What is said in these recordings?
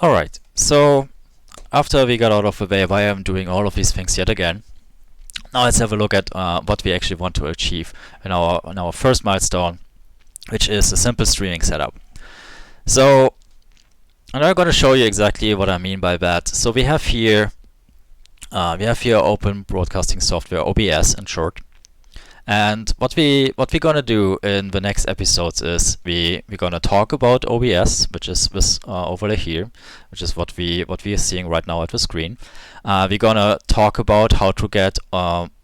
Alright, so after we got out of the way why I'm doing all of these things yet again, now let's have a look at what we actually want to achieve in our first milestone, which is a simple streaming setup. So I'm going to show you exactly what I mean by that. So we have here Open Broadcasting Software, OBS in short. And what we're gonna do in the next episodes is we're gonna talk about OBS, which is this overlay here, which is what we are seeing right now at the screen. We're gonna talk about how to get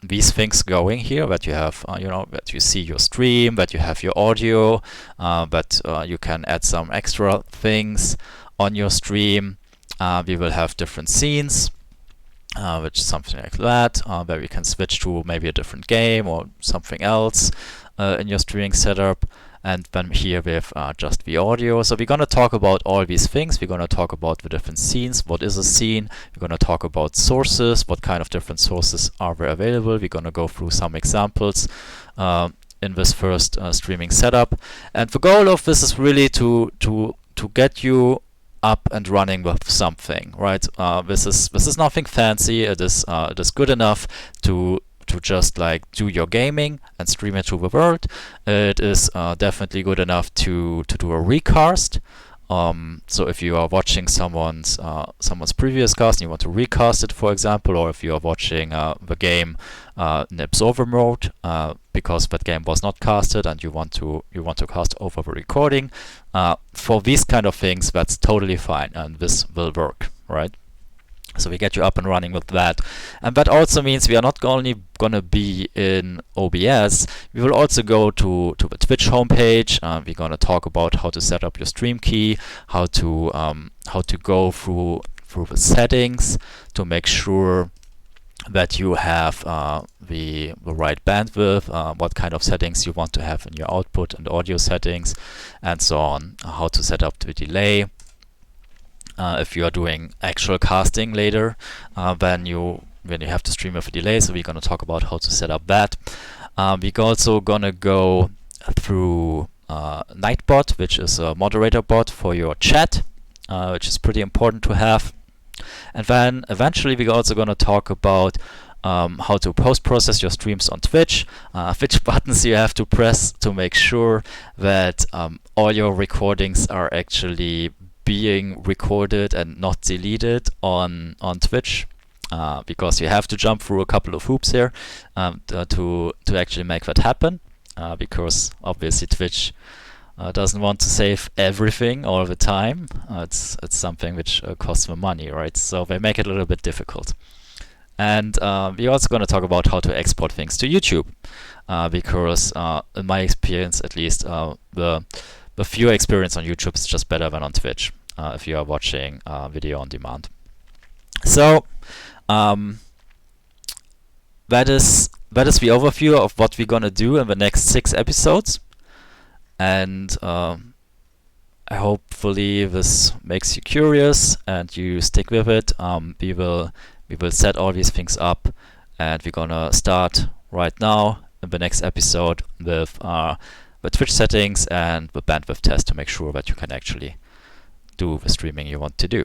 these things going here, that you have that you see your stream, that you have your audio, that you can add some extra things on your stream. We will have different scenes. Which is something like that, where we can switch to maybe a different game or something else in your streaming setup. And then here we have just the audio. So we're going to talk about all these things. We're going to talk about the different scenes. What is a scene? We're going to talk about sources. What kind of different sources are there available? We're going to go through some examples in this first streaming setup. And the goal of this is really to get you up and running with something, right? This is nothing fancy. It is good enough to just like do your gaming and stream it to the world. It is definitely good enough to do a recast. So if you are watching someone's previous cast and you want to recast it, for example, or if you are watching the game in observer mode because that game was not casted and you want to cast over the recording, for these kind of things, that's totally fine and this will work, right? So we get you up and running with that. And that also means we are not only going to be in OBS, we will also go to the Twitch homepage. We're going to talk about how to set up your stream key, how to go through the settings to make sure that you have the right bandwidth, what kind of settings you want to have in your output and audio settings, and so on, how to set up the delay. If you are doing actual casting later, then you have to stream with a delay, so we're going to talk about how to set up that. We're also going to go through Nightbot, which is a moderator bot for your chat, which is pretty important to have. And then eventually we're also going to talk about how to post-process your streams on Twitch, which buttons you have to press to make sure that all your recordings are actually being recorded and not deleted on Twitch, because you have to jump through a couple of hoops here to actually make that happen, because obviously Twitch doesn't want to save everything all the time. It's something which costs them money, right? So they make it a little bit difficult. And we're also going to talk about how to export things to YouTube, because in my experience, at least, the viewer experience on YouTube is just better than on Twitch if you are watching video on demand. So that is the overview of what we're going to do in the next 6 episodes. And hopefully this makes you curious and you stick with it. We will set all these things up, and we're gonna start right now in the next episode with the Twitch settings and the bandwidth test to make sure that you can actually do the streaming you want to do.